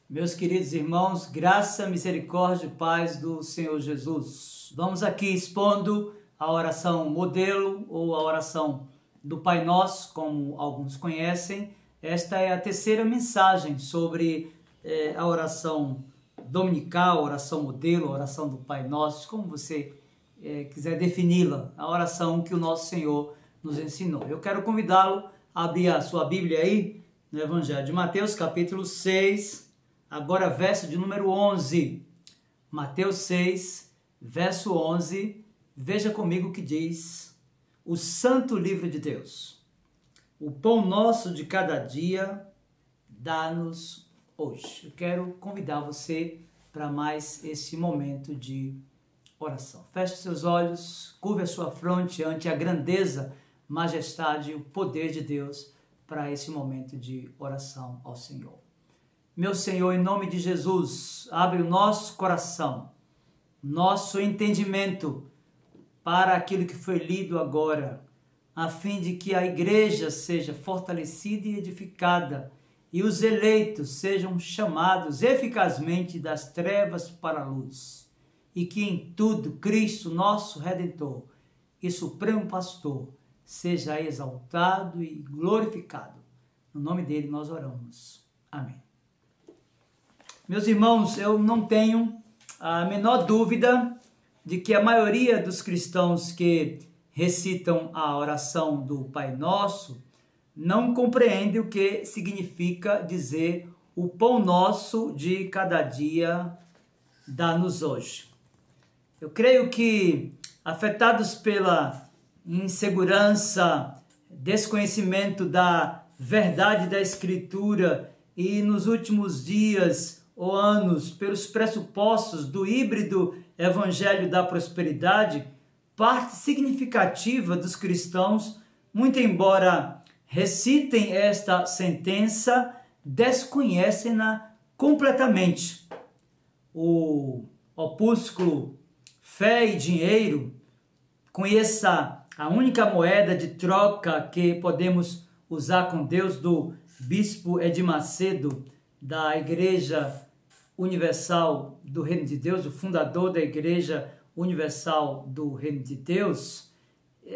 Meus queridos irmãos, graça, misericórdia e paz do Senhor Jesus. Vamos aqui expondo a oração modelo ou a oração do Pai Nosso, como alguns conhecem. Esta é a terceira mensagem sobre a oração dominical, oração modelo, oração do Pai Nosso, como você quiser defini-la, a oração que o nosso Senhor nos ensinou. Eu quero convidá-lo a abrir a sua Bíblia aí, no Evangelho de Mateus, capítulo 6, agora verso de número 11. Mateus 6, verso 11, veja comigo o que diz o Santo Livro de Deus. O pão nosso de cada dia, dá-nos hoje. Eu quero convidar você para mais esse momento de oração. Feche seus olhos, curve a sua fronte ante a grandeza, majestade e o poder de Deus para esse momento de oração ao Senhor. Meu Senhor, em nome de Jesus, abre o nosso coração, nosso entendimento para aquilo que foi lido agora, a fim de que a igreja seja fortalecida e edificada e os eleitos sejam chamados eficazmente das trevas para a luz, e que em tudo Cristo, nosso Redentor e Supremo Pastor, seja exaltado e glorificado. No nome dele nós oramos. Amém. Meus irmãos, eu não tenho a menor dúvida de que a maioria dos cristãos que recitam a oração do Pai Nosso não compreende o que significa dizer o pão nosso de cada dia dá-nos hoje. Eu creio que, afetados pela insegurança, desconhecimento da verdade da Escritura e nos últimos dias ou anos pelos pressupostos do híbrido evangelho da prosperidade, parte significativa dos cristãos, muito embora recitem esta sentença, desconhecem-na completamente. O opúsculo Fé e Dinheiro, conheça a única moeda de troca que podemos usar com Deus, do bispo Edir Macedo, da Igreja Universal do Reino de Deus, o fundador da Igreja Universal do Reino de Deus,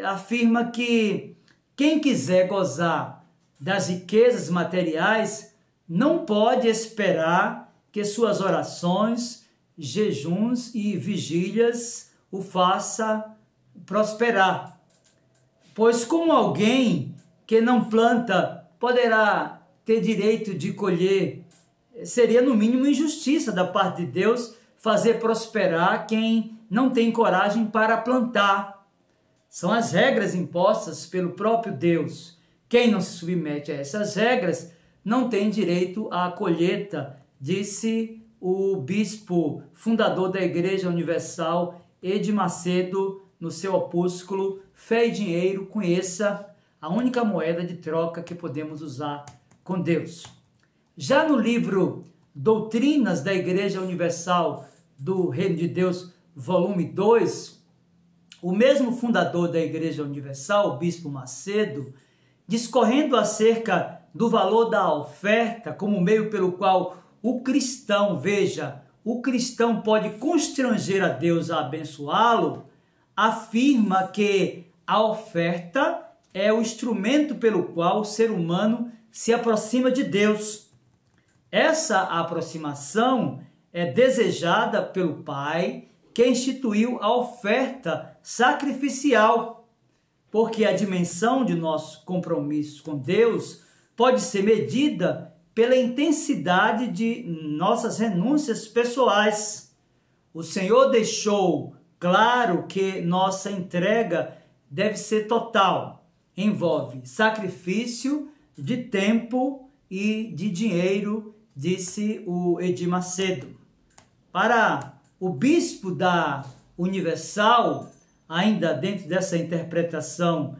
afirma que quem quiser gozar das riquezas materiais não pode esperar que suas orações, jejuns e vigílias o faça prosperar. Pois como alguém que não planta poderá ter direito de colher, seria no mínimo injustiça da parte de Deus fazer prosperar quem não tem coragem para plantar. São as regras impostas pelo próprio Deus. Quem não se submete a essas regras não tem direito à colheita, disse o bispo fundador da Igreja Universal, Edir Macedo, no seu opúsculo Fé e Dinheiro, conheça a única moeda de troca que podemos usar com Deus. Já no livro Doutrinas da Igreja Universal do Reino de Deus, volume 2, o mesmo fundador da Igreja Universal, o bispo Macedo, discorrendo acerca do valor da oferta como meio pelo qual o cristão, veja, o cristão pode constranger a Deus a abençoá-lo, afirma que a oferta é o instrumento pelo qual o ser humano se aproxima de Deus. Essa aproximação é desejada pelo Pai, que instituiu a oferta sacrificial, porque a dimensão de nosso compromisso com Deus pode ser medida pela intensidade de nossas renúncias pessoais. O Senhor deixou claro que nossa entrega deve ser total, envolve sacrifício de tempo e de dinheiro, disse o Edir Macedo. Para o bispo da Universal, ainda dentro dessa interpretação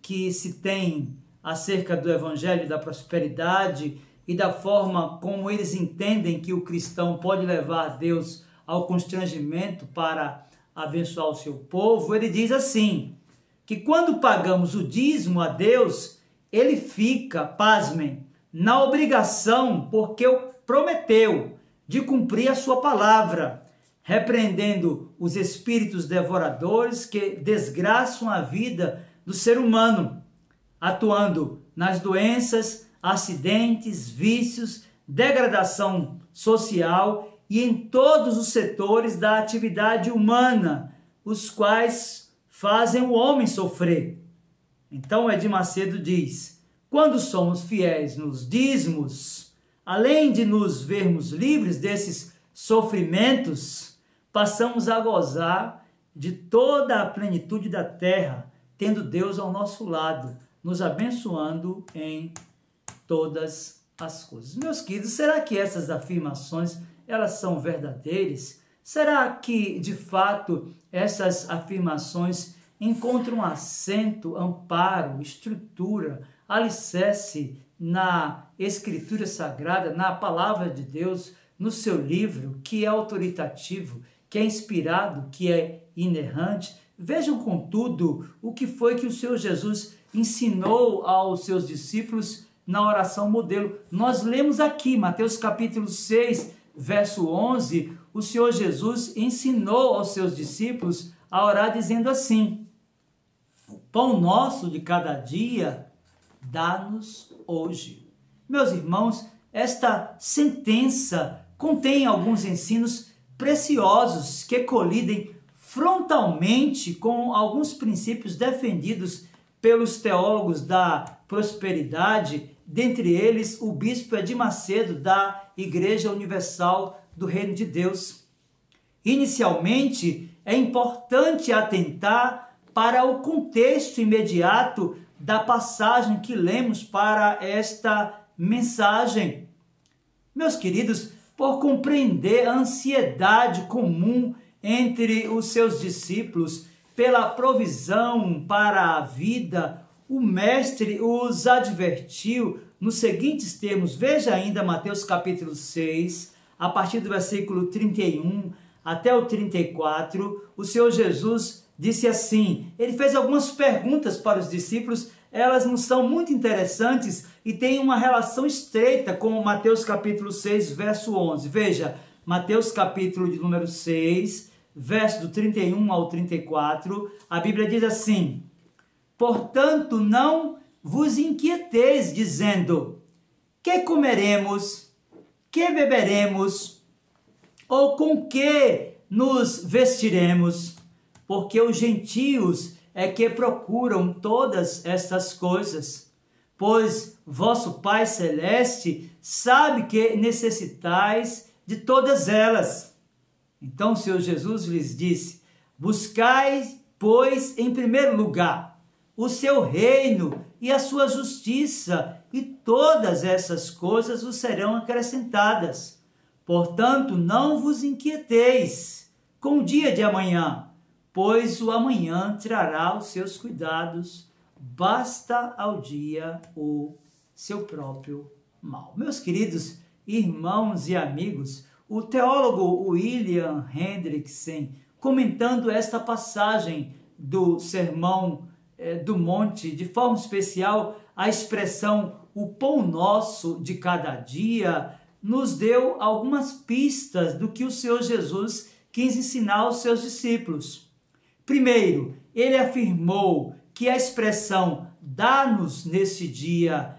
que se tem acerca do Evangelho da Prosperidade e da forma como eles entendem que o cristão pode levar Deus ao constrangimento para abençoar o seu povo, ele diz assim, que quando pagamos o dízimo a Deus, ele fica, pasmem, na obrigação, porque prometeu, de cumprir a sua palavra, repreendendo os espíritos devoradores que desgraçam a vida do ser humano, atuando nas doenças, acidentes, vícios, degradação social e em todos os setores da atividade humana, os quais fazem o homem sofrer. Então, Edir Macedo diz: quando somos fiéis nos dízimos, além de nos vermos livres desses sofrimentos, passamos a gozar de toda a plenitude da terra, tendo Deus ao nosso lado, nos abençoando em todas as coisas. Meus queridos, será que essas afirmações, elas são verdadeiras? Será que, de fato, essas afirmações encontram assento, amparo, estrutura, alicerce na Escritura Sagrada, na Palavra de Deus, no seu livro, que é autoritativo, que é inspirado, que é inerrante? Vejam, contudo, o que foi que o Senhor Jesus ensinou aos seus discípulos na oração modelo. Nós lemos aqui, Mateus capítulo 6, verso 11, o Senhor Jesus ensinou aos seus discípulos a orar dizendo assim: o pão nosso de cada dia, dá-nos hoje. Meus irmãos, esta sentença contém alguns ensinos preciosos que colidem frontalmente com alguns princípios defendidos pelos teólogos da prosperidade, dentre eles o bispo Edir Macedo, da Igreja Universal do Reino de Deus. Inicialmente, é importante atentar para o contexto imediato da passagem que lemos para esta mensagem. Meus queridos, por compreender a ansiedade comum entre os seus discípulos pela provisão para a vida, o mestre os advertiu nos seguintes termos. Veja ainda Mateus capítulo 6, a partir do versículo 31 até o 34, o Senhor Jesus disse assim, ele fez algumas perguntas para os discípulos, elas não são muito interessantes e têm uma relação estreita com Mateus capítulo 6, verso 11. Veja, Mateus capítulo de número 6, verso do 31 ao 34, a Bíblia diz assim: portanto, não vos inquieteis, dizendo, que comeremos, que beberemos, ou com que nos vestiremos? Porque os gentios é que procuram todas estas coisas, pois vosso Pai Celeste sabe que necessitais de todas elas. Então o Senhor Jesus lhes disse, buscai, pois, em primeiro lugar, o seu reino e a sua justiça, e todas essas coisas vos serão acrescentadas. Portanto, não vos inquieteis com o dia de amanhã, pois o amanhã trará os seus cuidados, basta ao dia o seu próprio mal. Meus queridos irmãos e amigos, o teólogo William Hendrickson, comentando esta passagem do Sermão do Monte, de forma especial a expressão o pão nosso de cada dia, nos deu algumas pistas do que o Senhor Jesus quis ensinar aos seus discípulos. Primeiro, ele afirmou que a expressão dá-nos nesse dia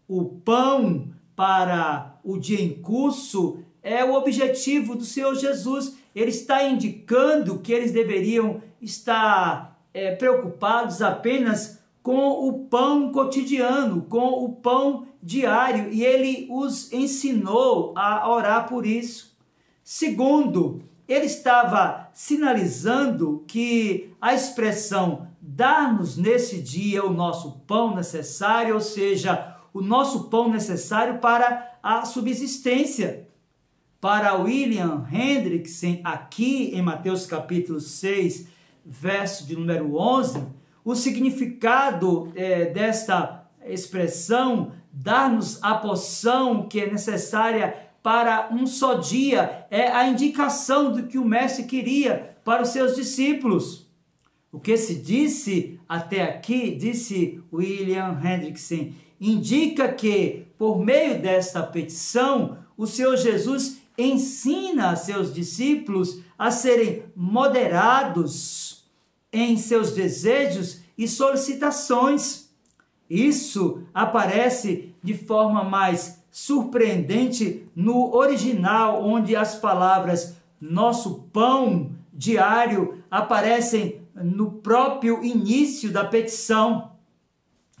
o pão para o dia em curso é o objetivo do Senhor Jesus. Ele está indicando que eles deveriam estar preocupados apenas com o pão cotidiano, com o pão diário, e ele os ensinou a orar por isso. Segundo, ele estava sinalizando que a expressão dar-nos nesse dia o nosso pão necessário, ou seja, o nosso pão necessário para a subsistência. Para William Hendrickson, aqui em Mateus capítulo 6, verso de número 11, o significado desta expressão, dar-nos a porção que é necessária para um só dia, é a indicação do que o mestre queria para os seus discípulos. O que se disse até aqui, disse William Hendrickson, indica que, por meio desta petição, o Senhor Jesus ensina a seus discípulos a serem moderados em seus desejos e solicitações. Isso aparece de forma mais surpreendente no original, onde as palavras nosso pão diário aparecem no próprio início da petição.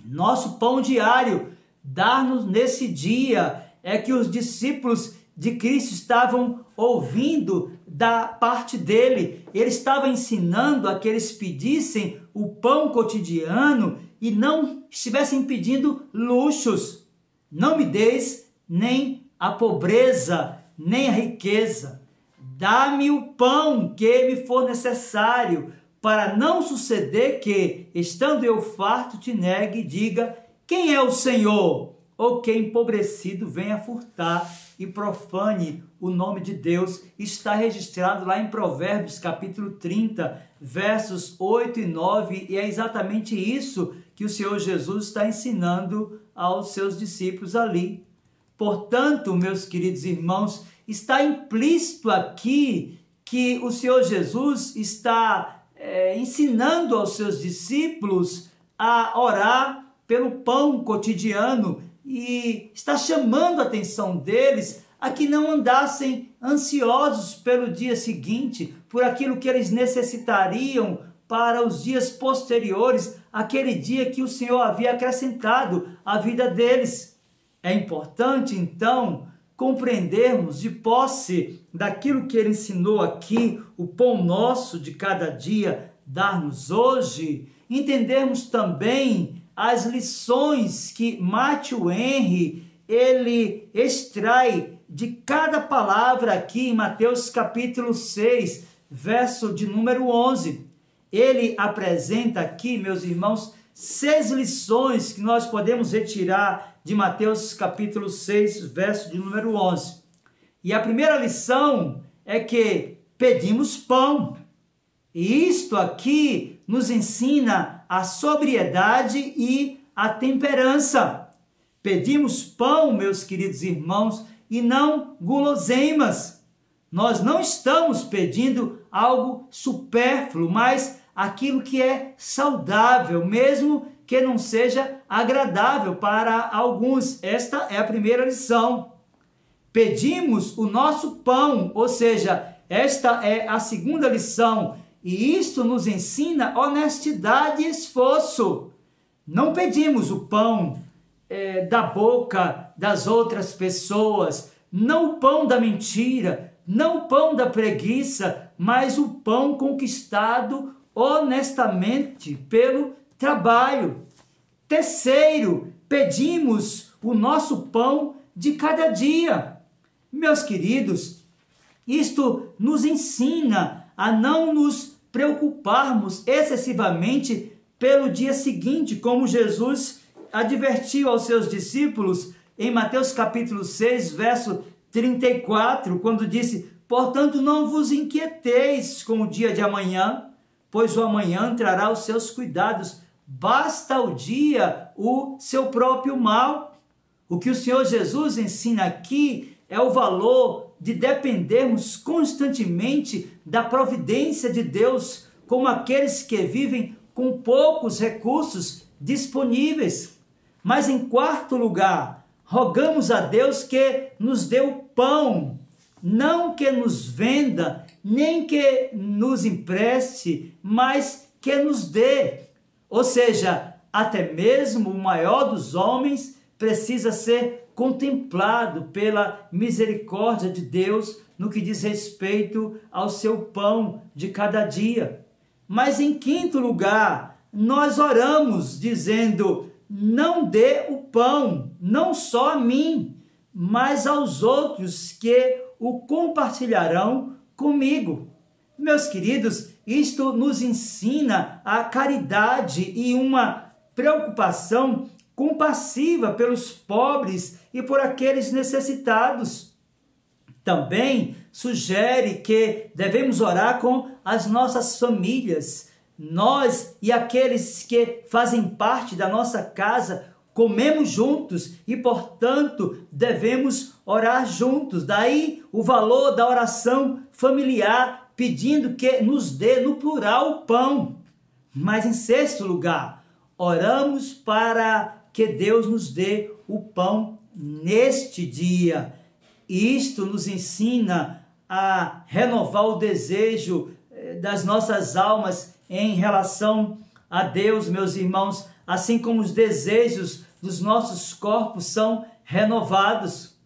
Nosso pão diário, dar-nos nesse dia, é que os discípulos de Cristo estavam ouvindo da parte dele. Ele estava ensinando a que eles pedissem o pão cotidiano e não estivessem pedindo luxos. Não me deis nem a pobreza, nem a riqueza. Dá-me o pão que me for necessário, para não suceder que, estando eu farto, te negue e diga, quem é o Senhor? Ou que empobrecido venha furtar e profane o nome de Deus. Está registrado lá em Provérbios, capítulo 30, versos 8 e 9, e é exatamente isso que o Senhor Jesus está ensinando aos seus discípulos ali. Portanto, meus queridos irmãos, está implícito aqui que o Senhor Jesus está ensinando aos seus discípulos a orar pelo pão cotidiano e está chamando a atenção deles a que não andassem ansiosos pelo dia seguinte, por aquilo que eles necessitariam para os dias posteriores, aquele dia que o Senhor havia acrescentado à vida deles. É importante, então, compreendermos de posse daquilo que ele ensinou aqui, o pão nosso de cada dia, dar-nos hoje, entendermos também as lições que Matthew Henry, ele extrai de cada palavra aqui em Mateus capítulo 6, verso de número 11. Ele apresenta aqui, meus irmãos, 6 lições que nós podemos retirar de Mateus capítulo 6, verso de número 11. E a primeira lição é que pedimos pão. E isto aqui nos ensina a sobriedade e a temperança. Pedimos pão, meus queridos irmãos, e não guloseimas. Nós não estamos pedindo algo supérfluo, mas aquilo que é saudável, mesmo que não seja agradável para alguns. Esta é a primeira lição. Pedimos o nosso pão, ou seja, esta é a segunda lição. E isso nos ensina honestidade e esforço. Não pedimos o pão da boca das outras pessoas, não o pão da mentira, não o pão da preguiça, mas o pão conquistado honestamente pelo trabalho. Terceiro, pedimos o nosso pão de cada dia. Meus queridos, isto nos ensina a não nos preocuparmos excessivamente pelo dia seguinte, como Jesus advertiu aos seus discípulos em Mateus capítulo 6, verso 34, quando disse, portanto não vos inquieteis com o dia de amanhã, pois o amanhã trará os seus cuidados, basta ao dia o seu próprio mal. O que o Senhor Jesus ensina aqui é o valor de dependermos constantemente da providência de Deus, como aqueles que vivem com poucos recursos disponíveis. Mas em quarto lugar, rogamos a Deus que nos dê o pão, não que nos venda, nem que nos empreste, mas que nos dê. Ou seja, até mesmo o maior dos homens precisa ser contemplado pela misericórdia de Deus no que diz respeito ao seu pão de cada dia. Mas em quinto lugar, nós oramos dizendo, não dê o pão, não só a mim, mas aos outros que o compartilharão comigo. Meus queridos, isto nos ensina a caridade e uma preocupação compassiva pelos pobres e por aqueles necessitados. Também sugere que devemos orar com as nossas famílias, nós e aqueles que fazem parte da nossa casa, comemos juntos e, portanto, devemos orar juntos. Daí o valor da oração familiar, pedindo que nos dê, no plural, o pão. Mas, em sexto lugar, oramos para que Deus nos dê o pão neste dia. Isto nos ensina a renovar o desejo das nossas almas em relação a Deus, meus irmãos, assim como os desejos dos nossos corpos são renovados.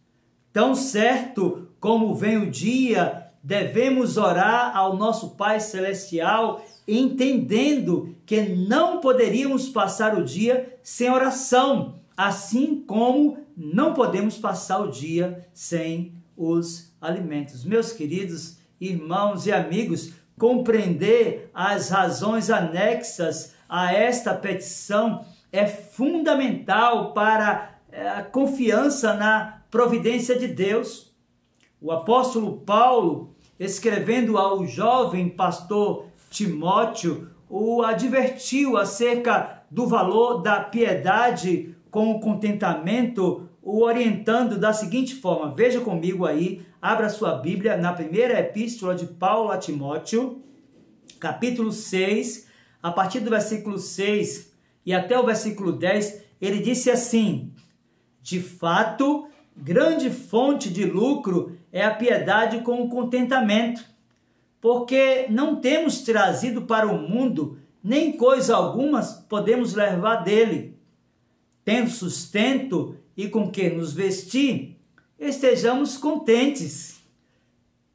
Tão certo como vem o dia, devemos orar ao nosso Pai Celestial, entendendo que não poderíamos passar o dia sem oração, assim como não podemos passar o dia sem os alimentos. Meus queridos irmãos e amigos, compreender as razões anexas a esta petição é fundamental para a confiança na providência de Deus. O apóstolo Paulo, escrevendo ao jovem pastor Timóteo, o advertiu acerca do valor da piedade com o contentamento, o orientando da seguinte forma. Veja comigo aí, abra sua Bíblia na primeira epístola de Paulo a Timóteo, capítulo 6, a partir do versículo 6 e até o versículo 10, ele disse assim: de fato, grande fonte de lucro é a piedade com o contentamento, porque não temos trazido para o mundo nem coisa alguma podemos levar dele. Tendo sustento e com que nos vestir, estejamos contentes.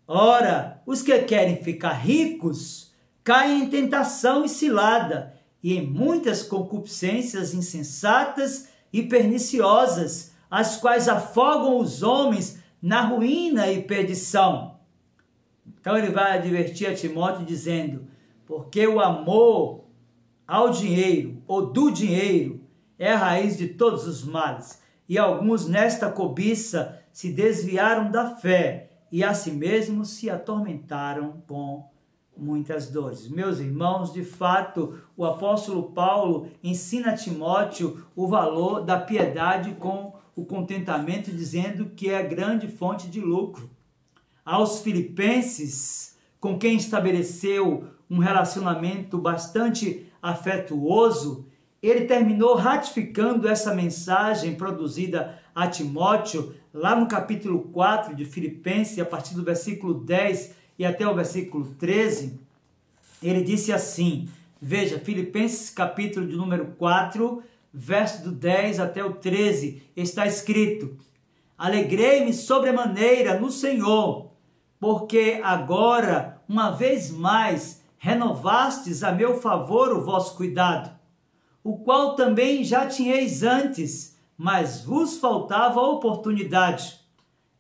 Ora, os que querem ficar ricos caem em tentação e cilada, e em muitas concupiscências insensatas e perniciosas, as quais afogam os homens na ruína e perdição. Então ele vai advertir a Timóteo dizendo: porque o amor ao dinheiro ou do dinheiro é a raiz de todos os males, e alguns nesta cobiça se desviaram da fé e a si mesmos se atormentaram com muitas dores. Meus irmãos, de fato, o apóstolo Paulo ensina a Timóteo o valor da piedade com o contentamento, dizendo que é a grande fonte de lucro. Aos filipenses, com quem estabeleceu um relacionamento bastante afetuoso, ele terminou ratificando essa mensagem produzida a Timóteo, lá no capítulo 4 de Filipenses, a partir do versículo 10 e até o versículo 13, ele disse assim, veja, Filipenses capítulo de número 4, verso do 10 até o 13, está escrito: alegrei-me sobremaneira no Senhor, porque agora, uma vez mais, renovastes a meu favor o vosso cuidado, o qual também já tinhais antes, mas vos faltava a oportunidade.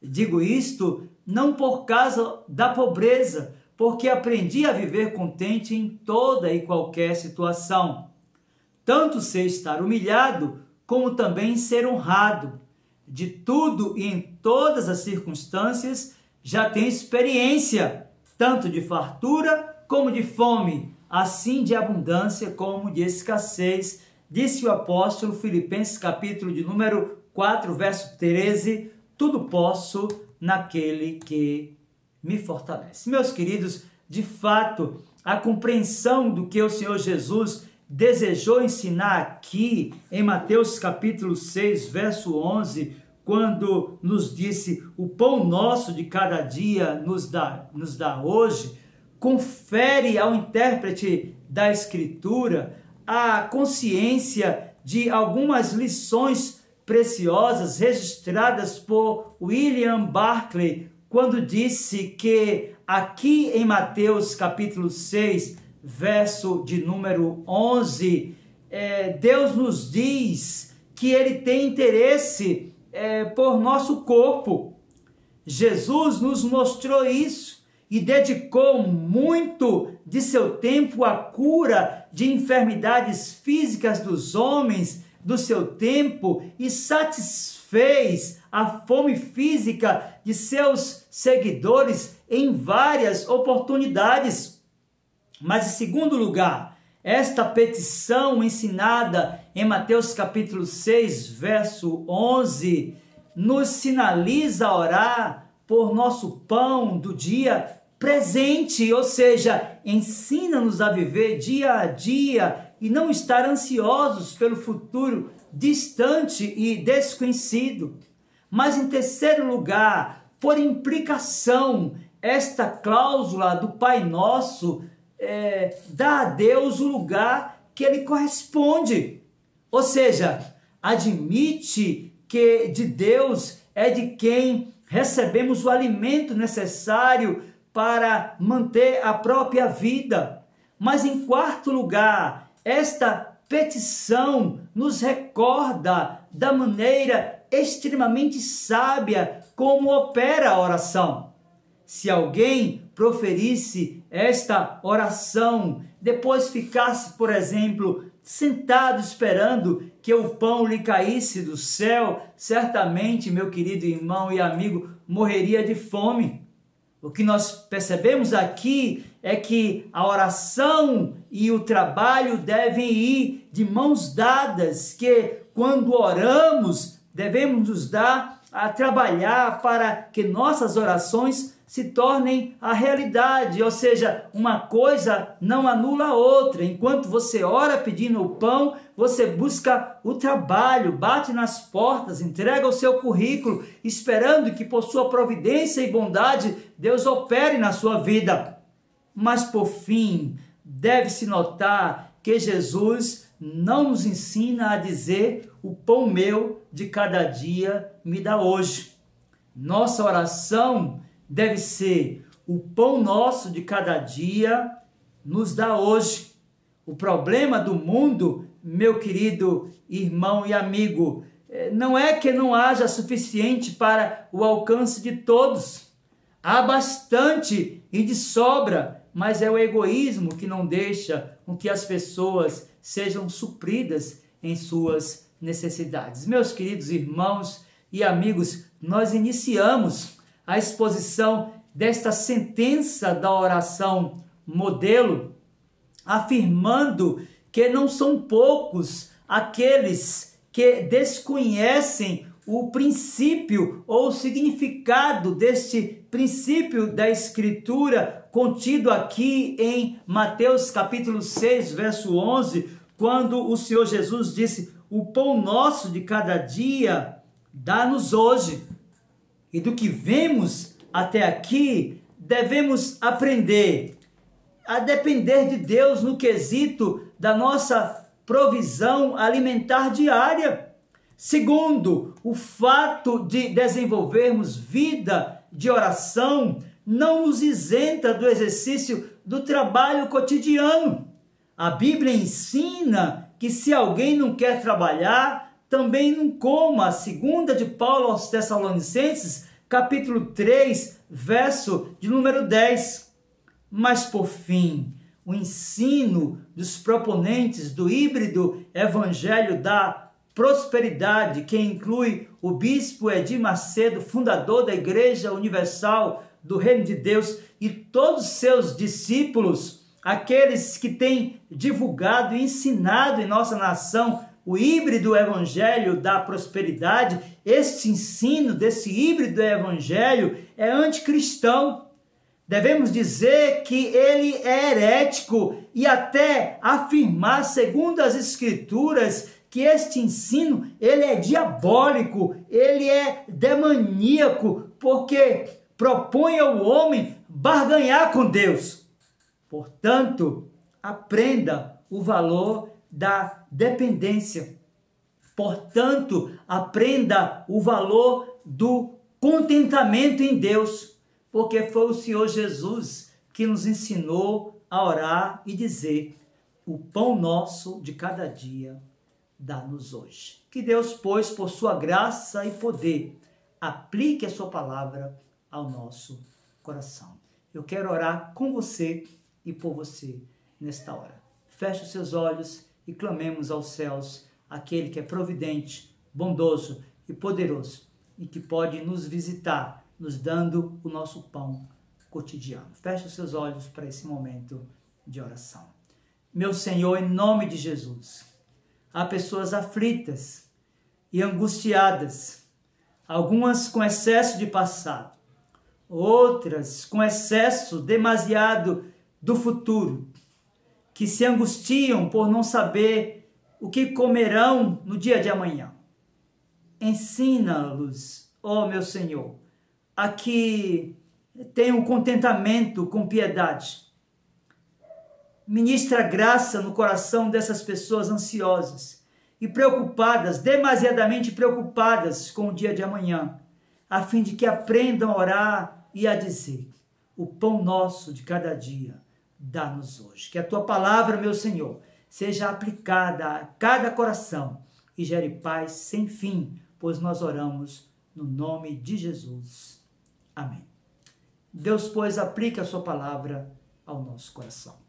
Digo isto não por causa da pobreza, porque aprendi a viver contente em toda e qualquer situação. Tanto sei estar humilhado, como também ser honrado. De tudo e em todas as circunstâncias já tenho experiência, tanto de fartura como de fome, assim de abundância como de escassez, disse o apóstolo. Filipenses capítulo de número 4, verso 13, tudo posso naquele que me fortalece. Meus queridos, de fato, a compreensão do que o Senhor Jesus desejou ensinar aqui em Mateus capítulo 6, verso 11, quando nos disse: o pão nosso de cada dia nos dá hoje, confere ao intérprete da Escritura a consciência de algumas lições preciosas registradas por William Barclay, quando disse que aqui em Mateus capítulo 6, verso de número 11, Deus nos diz que Ele tem interesse por nosso corpo. Jesus nos mostrou isso e dedicou muito de seu tempo à cura de enfermidades físicas dos homens do seu tempo e satisfez a fome física de seus seguidores em várias oportunidades. Mas, em segundo lugar, Esta petição ensinada em Mateus capítulo 6, verso 11, nos sinaliza orar por nosso pão do dia presente, ou seja, ensina-nos a viver dia a dia e não estar ansiosos pelo futuro distante e desconhecido. Mas em terceiro lugar, por implicação, esta cláusula do Pai Nosso dá a Deus o lugar que ele corresponde. Ou seja, admite que de Deus é de quem recebemos o alimento necessário para manter a própria vida. Mas em quarto lugar, esta petição nos recorda da maneira extremamente sábia como opera a oração. Se alguém proferisse esta oração, depois ficasse, por exemplo, sentado esperando que o pão lhe caísse do céu, certamente, meu querido irmão e amigo, morreria de fome. O que nós percebemos aqui é que a oração e o trabalho devem ir de mãos dadas, que quando oramos, devemos nos dar a trabalhar para que nossas orações se tornem a realidade, ou seja, uma coisa não anula a outra. Enquanto você ora pedindo o pão, você busca o trabalho, bate nas portas, entrega o seu currículo, esperando que por sua providência e bondade Deus opere na sua vida. Mas por fim, deve-se notar que Jesus não nos ensina a dizer: o pão meu de cada dia me dá hoje. Nossa oração deve ser: o pão nosso de cada dia nos dá hoje. O problema do mundo, meu querido irmão e amigo, não é que não haja suficiente para o alcance de todos. Há bastante e de sobra, mas é o egoísmo que não deixa com que as pessoas sejam supridas em suas necessidades. Meus queridos irmãos e amigos, nós iniciamos a exposição desta sentença da oração modelo, afirmando que não são poucos aqueles que desconhecem o princípio ou o significado deste princípio da Escritura contido aqui em Mateus capítulo 6, verso 11, quando o Senhor Jesus disse: o pão nosso de cada dia dá-nos hoje. E do que vemos até aqui, devemos aprender a depender de Deus no quesito da nossa provisão alimentar diária. Segundo, o fato de desenvolvermos vida de oração não nos isenta do exercício do trabalho cotidiano. A Bíblia ensina que se alguém não quer trabalhar, também não coma. Segunda de Paulo aos Tessalonicenses, capítulo 3, verso de número 10. Mas por fim, o ensino dos proponentes do híbrido evangelho da prosperidade, que inclui o bispo Edir Macedo, fundador da Igreja Universal do Reino de Deus, e todos seus discípulos, aqueles que têm divulgado e ensinado em nossa nação o híbrido evangelho da prosperidade. Este ensino desse híbrido evangelho é anticristão. Devemos dizer que ele é herético e até afirmar, segundo as Escrituras, que este ensino ele é diabólico, ele é demoníaco, porque propõe ao homem barganhar com Deus. Portanto, aprenda o valor da dependência. Portanto, aprenda o valor do contentamento em Deus, porque foi o Senhor Jesus que nos ensinou a orar e dizer: o pão nosso de cada dia dá-nos hoje. Que Deus, pois, por sua graça e poder, aplique a sua palavra ao nosso coração. Eu quero orar com você e por você nesta hora. Feche os seus olhos e clamemos aos céus aquele que é providente, bondoso e poderoso e que pode nos visitar, nos dando o nosso pão cotidiano. Feche os seus olhos para esse momento de oração. meu Senhor, em nome de Jesus. Há pessoas aflitas e angustiadas, algumas com excesso de passado, outras com excesso demasiado do futuro, que se angustiam por não saber o que comerão no dia de amanhã. Ensina-los, ó meu Senhor, a que tenham contentamento com piedade. Ministra graça no coração dessas pessoas ansiosas e preocupadas, demasiadamente preocupadas com o dia de amanhã, a fim de que aprendam a orar e a dizer: o pão nosso de cada dia dá-nos hoje. Que a tua palavra, meu Senhor, seja aplicada a cada coração e gere paz sem fim, pois nós oramos no nome de Jesus. Amém. Deus, pois, aplica a sua palavra ao nosso coração.